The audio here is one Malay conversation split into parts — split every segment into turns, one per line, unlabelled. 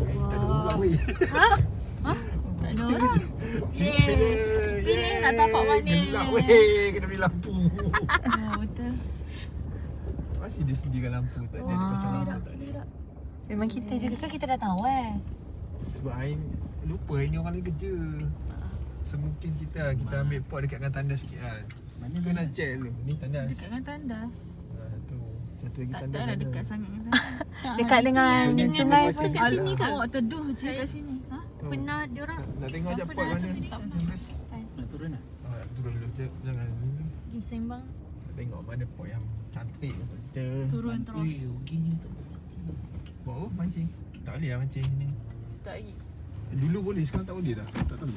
Tak ada orang weh.
Ha? Tak ada orang. Pilih nak tapak mana.
Gelap weh, kena beli lampu.
Betul.
Masih dia sediakan lampu, tak ada dia pasang lampu. Tak ada.
Memang kita juga kan kita dah tahu
Sebab Ain lupa ini orang lain kerja. So mungkin kita ambil pot dekat dengan tandas sikit lah. Mana kena nak check dulu. Ni tandas.
Dekat dengan tandas.
Tu. Satu lagi tandas.
Tak ada dekat sangat dengan tandas.
Dekat dengan sungai pun
dekat sini kan. Awak teduh je kat sini. Ha?
Pernah diorang
Nak tengok je pot mana.
nak turun lah.
Turun dulu. Jangan.
Pergi sembang.
Nak tengok mana pot yang cantik untuk kita.
Turun terus.
Okeynya tu.
Bawa mancing. Tak boleh lah mancing ni.
Tak lagi.
Dulu boleh, sekarang tak boleh dah. Tak tahu.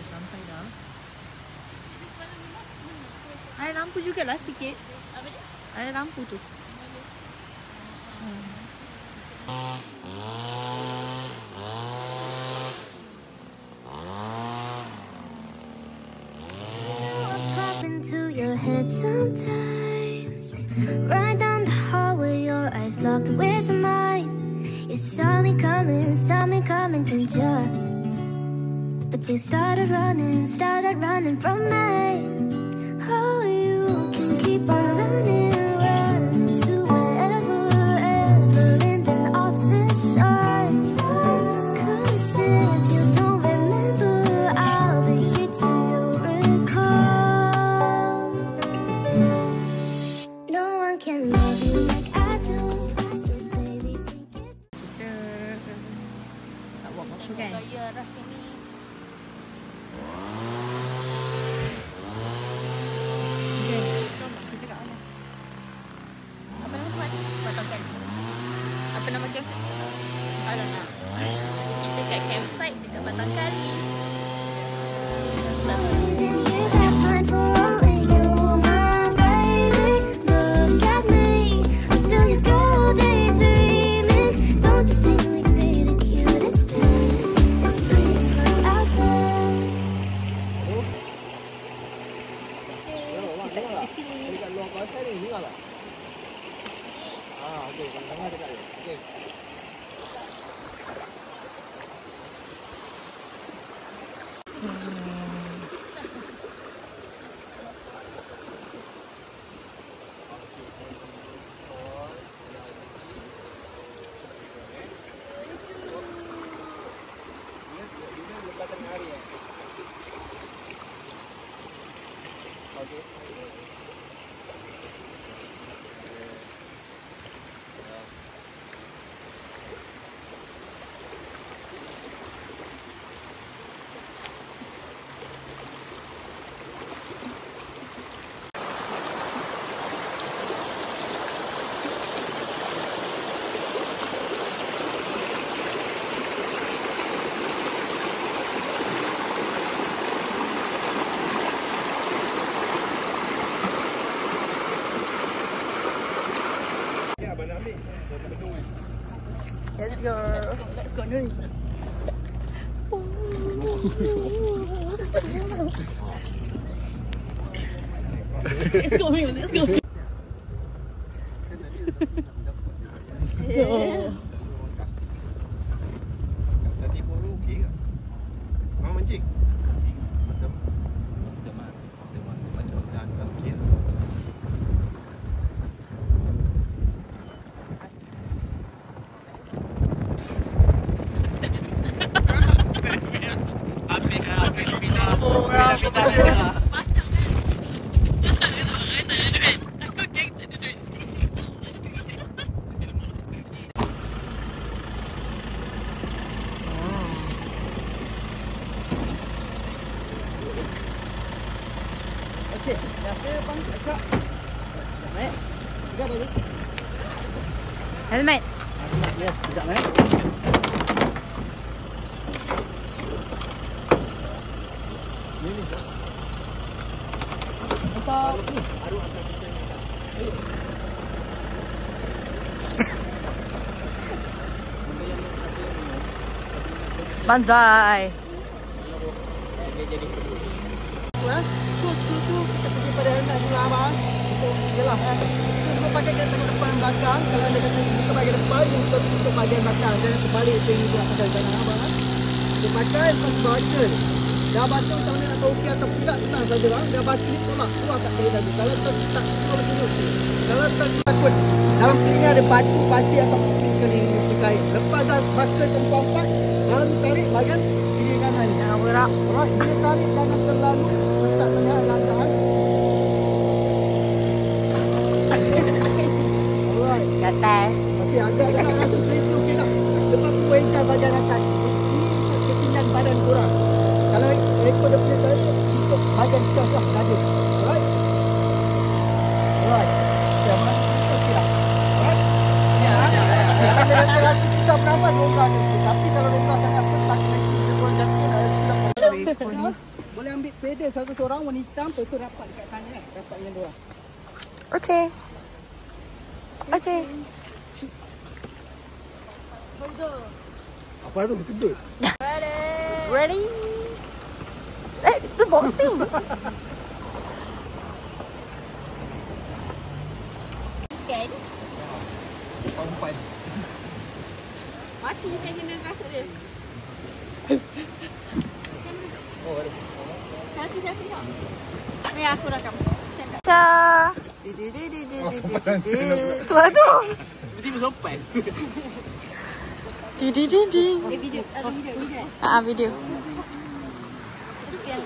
Sampai dah. Ada lampu jugalah sikit.
Apa dia?
Ada lampu tu.
Into your head sometimes. Right down the hallway, your eyes locked with mine. You saw me coming through you. But you started running from me. Oh, you can keep on running to wherever, ending off the shores. 'Cause if you don't remember, I'll be here till you recall. No one can love you like I do, so baby think it's.
Kita tak buat apa-apa kan?
Gaya rasa ni.
Kita kat mana?
Apa nama tempat ni? Batangkan.
Apa nama campsite?
Alamak. Kita kat campsite dekat Batangkan ni.
Years and years I pined for only you, my baby. Look at me, I'm still your girl daydreaming. Don't you think we'd be the cutest pair, the sweetest love out there?
Di sini. Dekat luar kawasan ni, dengar tak? Okey, tengah dekat dia. Okey.
Let's go.
Let's go Nuri. Let's go Mio, let's go.
Tadi pun okey ke? Mau mancing? Betul. Okey. Okey, dah bang agak. Baik. Tiga dulu.
Helmet.
Yes, sekejap Ni. Apa? Aduh,
Banzai.
Tu kita pergi pada helmet dulu abang. Yalah.
pakai kereta depan belakang. Kalau anda kata buka bahagian depan, yang tutup bahagian belakang. Jangan terbalik tu yang buat pada jangan abang. Dia pakai lepas baca. Dah baca macam mana nak tahu okey atau tidak, senang saja bang. Dah baca ni tolak keluar kat telinga tu. Kalau tak keluar macam ni. Kalau tak takut dalam telinga ada batu, pasir atau kering terkait. Lepas dah baca tempat 4, baru tarik bahagian kiri kanan.
Jangan berak.
Alright, dia tarik jangan terlalu besar sangat landasan. Alright.
Gatal.
Okey, agak-agak rasa selesa okey lah. Lepas tu enjam bahagian atas. Ini ketinggian badan kurang. Kalau ekor dia punya tarik, untuk bahagian syah-syah dada. Alright. Alright. Okey lah. Alright. Ya. Kalau rasa susah beramal, longgar tu. Tapi kalau longgar sangat petak, nanti dia pun jatuh. Boleh ambil pedal satu seorang warna hitam, lepas tu rapat dekat sana kan. Rapat yang dua.
Okay. Okay.
Apa tu? Betul.
Ready? Itu boxing.
Kan?
Umpan.
Mati kan kena kasut dia. Selfie tak? Mari aku rakam.
Cha. Tu tu.
Jadi bersopan.
Video.
Video. Ada video.
Video.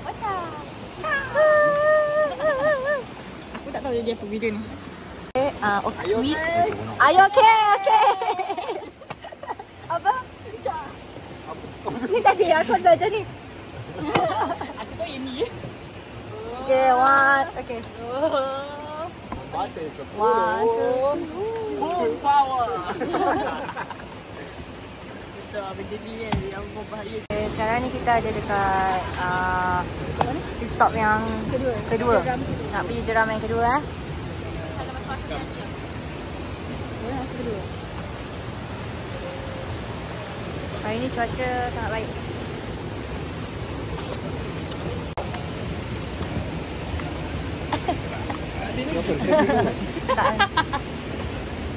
Wacha. Aku tak tahu dia apa video ni.
Okay. Ayo okay. Apa? Ni tadi aku dah macam ni.
Aku tahu yang ni.
Okay, one. Okay. One.
Full power.
Betul, benda ni kan yang berbahaya.
Okay, sekarang ni kita ada dekat pit stop yang kedua. Nak pergi jeram yang kedua
Ada macam-macam janji.
Hari ni cuaca sangat baik.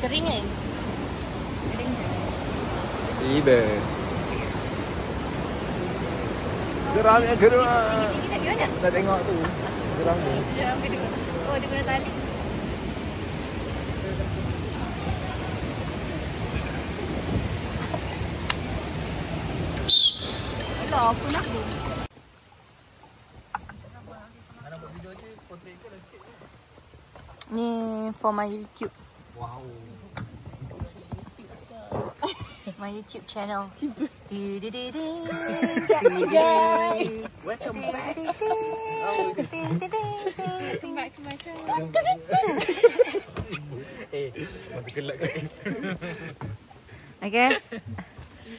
Kering kan?
Tiba. Geram yang kedua. Dah tengok tu. Geram tu.
Jeram kedua. Oh, dia guna tali. Alah, apa nak tu? Ni for my YouTube.
Wow.
My YouTube channel.
Welcome back.
Welcome back to my channel.
Mati gelak kan.
Okay.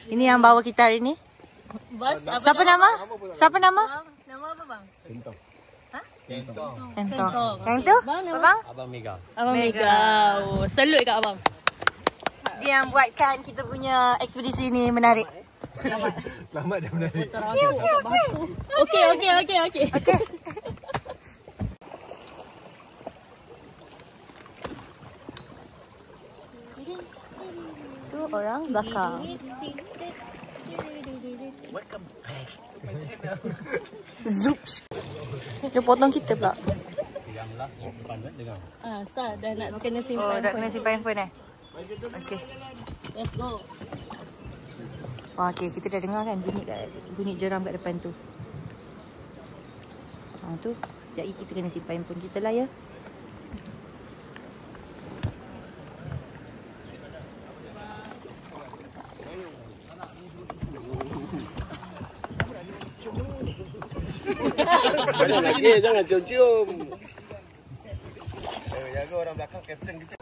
Ini yang bawa kita hari ni.
Bos,
Siapa nama? Siapa nama?
Nama apa bang?
Kentong.
Kentong.
Kentong.
Yang tu?
Bang, nama?
Abang?
Abang Mega.
Abang
Mega.
Mega. Oh, salute kat abang.
Dia yang buatkan kita punya ekspedisi ni menarik.
Selamat dah menarik.
Okey.
Tu orang bakar.
Welcome back to my channel.
Zoops. Dia potong kita pula.
Sah dah nak kena
Oh,
simpan.
dah kena simpan handphone Okay.
Let's go.
Oh, okay, kita dah dengar kan bunyi jeram kat depan tu. Tu, sekejap lagi kita kena simpan handphone kita lah ya.
Jangan lagi, jangan cium-cium. Jaga orang belakang kapten kita.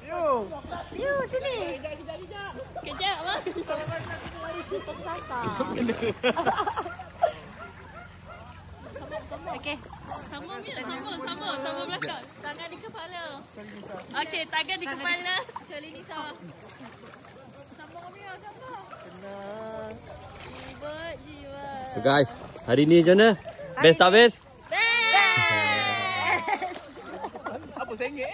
Yo, sini. Kejap bang.
Kita tersasar. Okay.
Sama belakang. Tangan di kepala. Okey, tangan di kepala. Kecuali Nisa. Sambung Mia gambar.
Tenang.
Jiwa.
So guys, hari ni macam mana? Best tak best?
RM40.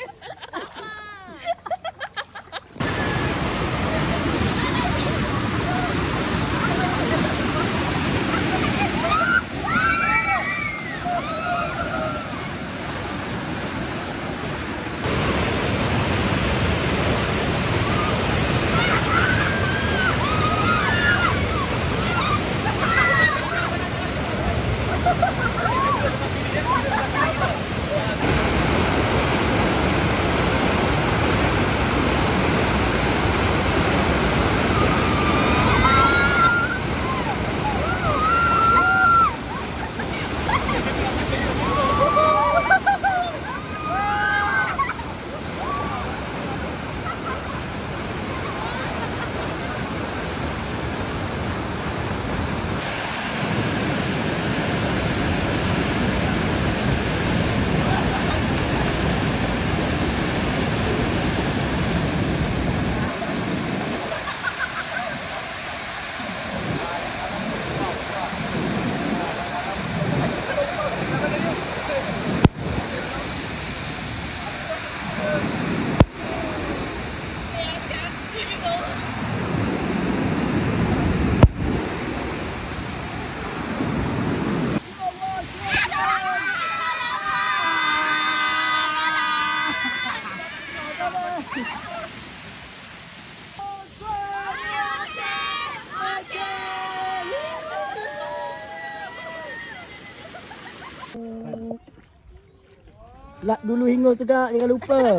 Lak dulu hingus tu kak, jangan lupa.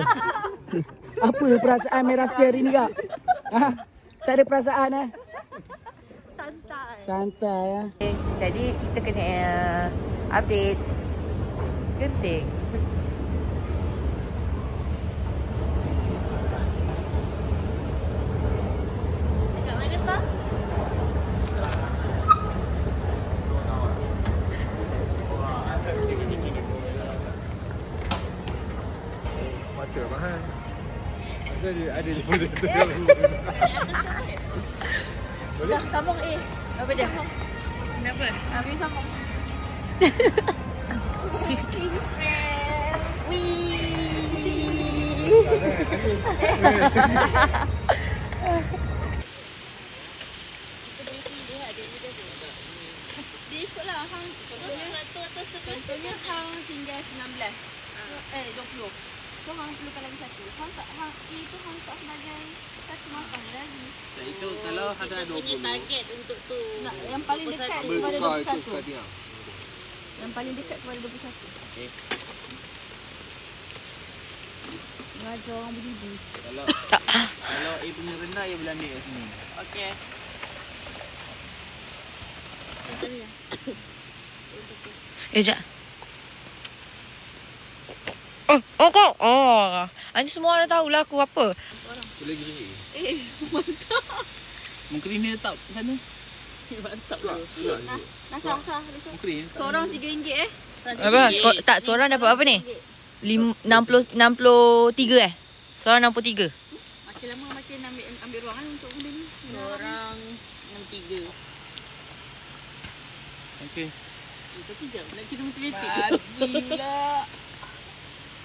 Apa perasaan main rafting hari ni kak? Ha? Tak ada perasaan
Santai.
Santai ya.
Jadi kita kena update Genting.
Dekat mana Sah?
Mata mahal. Pasal dia ada di bawah tu.
Dah sambung A.
Apa dia?
Kenapa? Habis sambung. Dia ikutlah hang contohnya hang tinggal 19. 20. So hang perlukan lagi satu. Hang tak hang A tu hang tak sebagai satu makan lagi.
Itu kalau ada 20.
Punya target untuk tu. Nak yang paling dekat kepada 21. Yang paling dekat kepada 21.
Okey.
Mengajar orang berdiri.
Kalau A punya rendah dia boleh ambil kat sini.
Okey.
Sekejap. Oh kau. Oh. Nanti semua orang tahulah aku apa.
Boleh pergi sini.
Mantap.
Mungkin ini letak sana.
Mantap.
Keluar.
Sah.
Mungkin.
Seorang RM3
Apa? Tak, seorang dapat apa ni? 63 Seorang 63.
Makin lama makin ambil ruangan untuk benda ni. Seorang 63.
Okey.
Tapi jap nak kira matematik.
Mati pula.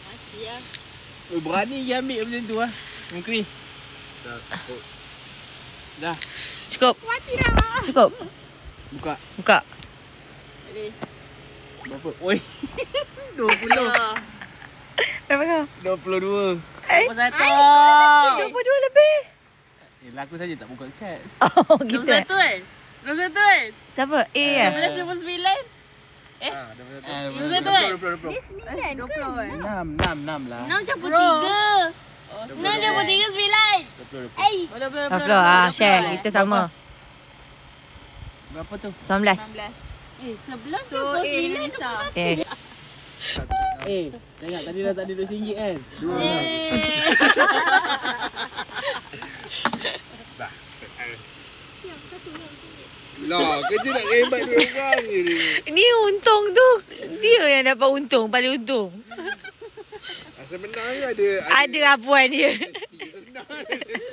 Mati lah.
Berani je ambil macam tu lah. Mungkin. Dah.
Cukup.
Mati dah.
Cukup.
Buka.
Buka.
Boleh.
Berapa? Oi. 20.
Berapa kau?
22.
21.
22 lebih.
Aku saja tak buka kad.
Oh, gitu.
21 kan? 21 kan?
Siapa? A ya?
11.9.
Ah,
20
20.
kan?
20.
Ni 9 ke?
6 lah.
6 campur 3. 6 campur 3 9.
20.
20 ah, share. Kita sama.
Berapa tu?
19.
11
So,
campur
A
9.
Nisa. Okay.
Tengok tadi dah tak ada RM2 kan?
Lah, kerja nak rembat dua orang je ni.
Ni untung tu. Dia yang dapat untung. Paling untung.
Asal menang ke ada
Ada apuan dia.
asal menang ada safety.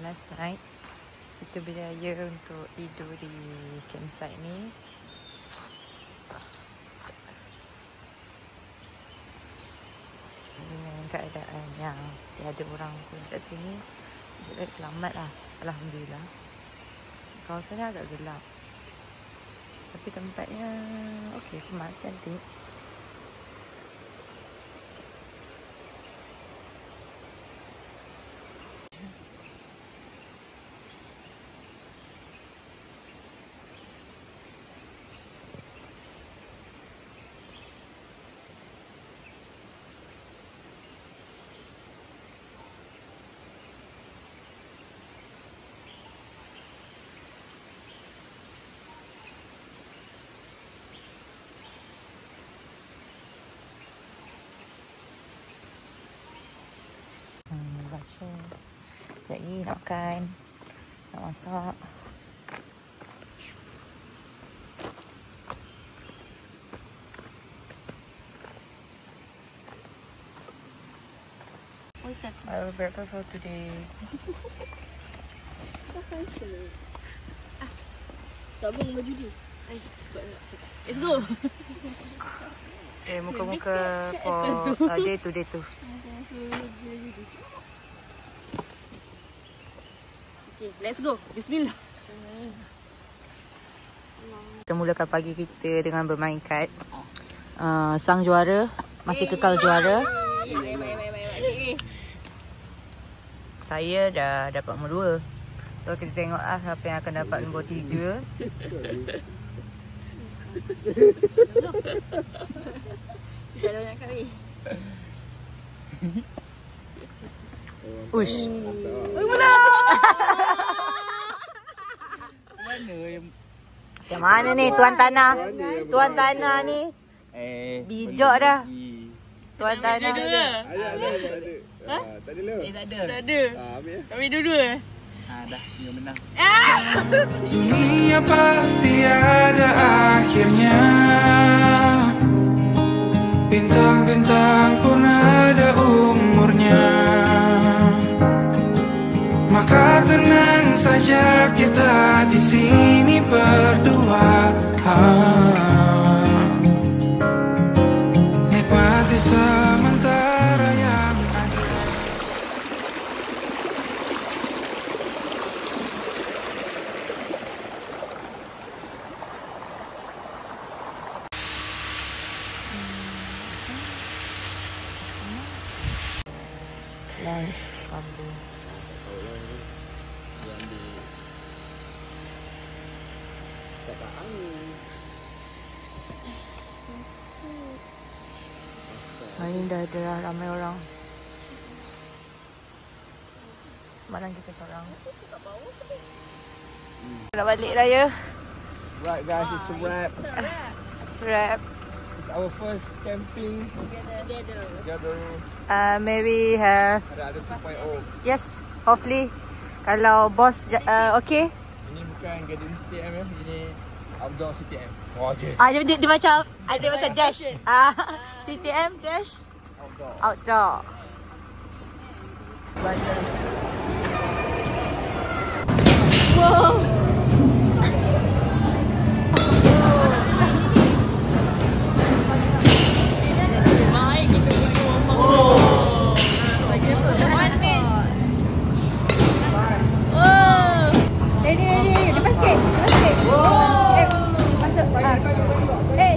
last night kita berjaya untuk tidur di campsite ni. Dengan keadaan yang tiada orang pun kat sini, selamat lah, alhamdulillah. Kawasan ni agak gelap, tapi tempatnya okey, kemas, cantik. So, sekejap lagi nak makan, nak masak. I will breakfast for today.
So handsome. Sabung baju dia. Let's go.
Muka-muka for day to day tu.
Okay, let's go. Bismillah.
Kita mulakan pagi kita dengan bermain kad. Sang juara masih kekal juara. Saya dah dapat nombor 2. So kita tengok siapa yang akan dapat nombor 3.
Dah banyak kali.
Ush. Macam mana ni tuan tanah? Tuan tanah ni bijak dah. Tuan tanah.
Ada. Tak ada lah.
Tak ada.
Ambil dua-dua.
Dah, dia menang.
Dunia pasti ada akhirnya. Bintang-bintang pun ada umurnya. Maka tenang saja kita di sini berdua. Nikmati sementara yang ada.
Lunch kambing. Hari ni dah ada ramai orang. Mana kita seorang. Nak balik raya.
Right guys, it's a wrap.
Wrap.
It's our first camping together.
Maybe have.
Ada 2.0.
Yes, hopefully. Kalau bos okay.
Ini bukan gathering CTM ya. Ini outdoor CTM. Oh je.
Dia macam ada macam dash. CTM dash outdoor. Wow.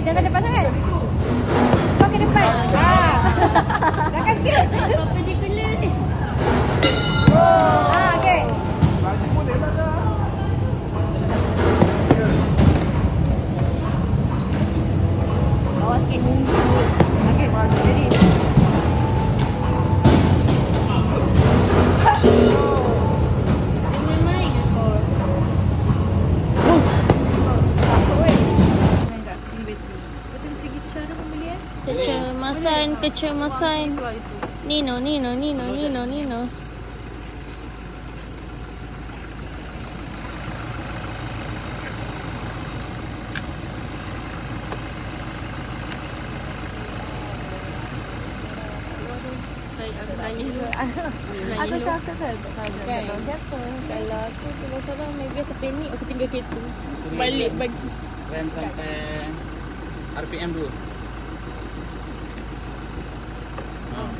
Jangan depan sangat. Kau ke depan. Belakang sikit. Apa dia colour ni? Okey. Awas sikit. Okey, ready.
Kecemasan. Nino. aku nangis dulu.
Atau Syaka ke? Tak tahu
Kan?
siapa.
Kalau aku tinggal seorang, maybe aku panik, aku tinggal kereta. Balik bagi.
Rem sampai RPM 2.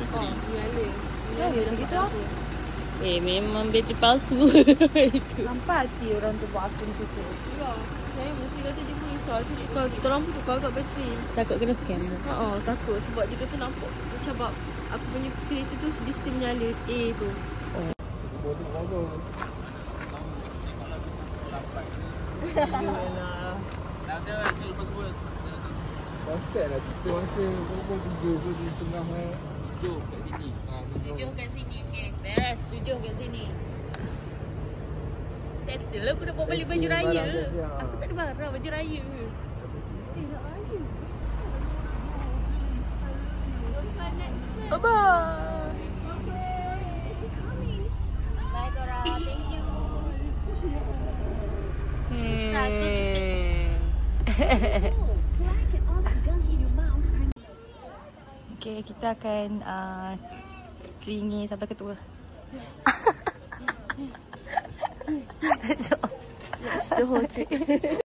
Nyala.
Macam gitu lah.
Memang bateri palsu. Itu.
Nampak hati orang tu buat akun situ.
Ya, saya mesti kata dia pun risau. Kalau kita orang pun tukar agak bateri. Takut kena scam? Takut. Sebab dia kata nampak macam aku punya kereta tu dia still menyala A tu.
Pasal lah kita masa pukul 3 pun di tengah
Jom kat sini.
Tujuh kat sini. Okay, beres. Tujuh kat sini. Settle lah aku nak bawa balik baju raya. Aku tak ada barang baju raya. Bye-bye. Bye korang. Thank you.
Okay, kita akan teringin sampai ketua. Jom.
That's the whole trick.